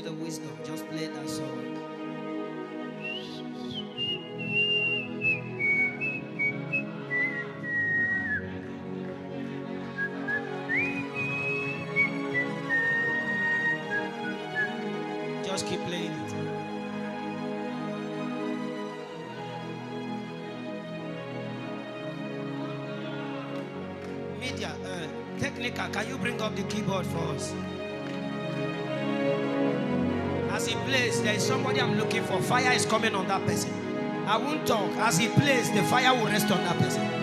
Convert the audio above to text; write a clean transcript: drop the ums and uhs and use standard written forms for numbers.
the wisdom. Just play that song. Just keep playing it. Media, technical, can you bring up the keyboard for us? As he plays, there is somebody I'm looking for. Fire is coming on that person. I won't talk. As he plays, the fire will rest on that person.